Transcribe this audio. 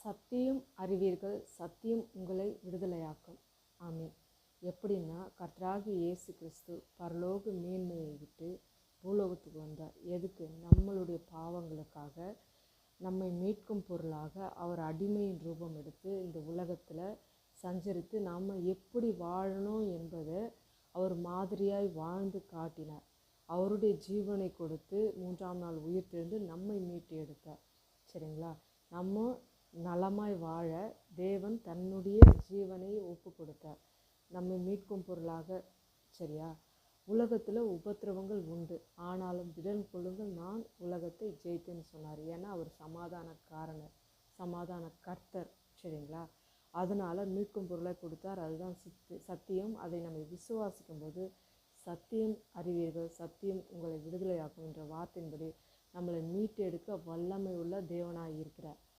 சத்தியம் அறிவீர்கள், சத்தியம் உங்களை விடுதலையாக்கும். ஆமீன். எப்படின்னா, கர்த்தராகிய இயேசு கிறிஸ்து பரலோக மேன்மையை விட்டு பூலோகத்துக்கு வந்தார். எதுக்கு? நம்மளுடைய பாவங்களுக்காக, நம்மை மீட்கும் பொருளாக அவர் அடிமையின் ரூபம் எடுத்து இந்த உலகத்தில் சஞ்சரித்து நாம் எப்படி வாழணும் என்பதை அவர் மாதிரியாய் வாழ்ந்து காட்டினார். அவருடைய ஜீவனை கொடுத்து 3ஆம் நாள் உயிர் தெழுந்து நம்மை மீட்டு எடுத்தார். சரிங்களா? நம்ம நலமாய் வாழ தேவன் தன்னுடைய ஜீவனை ஒப்பு கொடுத்தார், நம்மை மீட்கும் பொருளாக. சரியா? உலகத்தில் உபத்திரவங்கள் உண்டு, ஆனாலும் திடன் கொள்ளுங்கள், நான் உலகத்தை ஜெயித்தேன்னு சொன்னார். ஏன்னா அவர் சமாதானக்காரனர், சமாதான கர்த்தர். சரிங்களா? அதனால் மீட்கும் பொருளை கொடுத்தார். அதுதான் சத்தியம். அதை நம்ம விசுவாசிக்கும் போது சத்தியம் அறிவீர்கள், சத்தியம் உங்களை விடுதலையாக்கும் என்ற வார்த்தையின்படி நம்மளை மீட்டு எடுக்க வல்லமை உள்ள தேவனாய் இருக்கிறார்.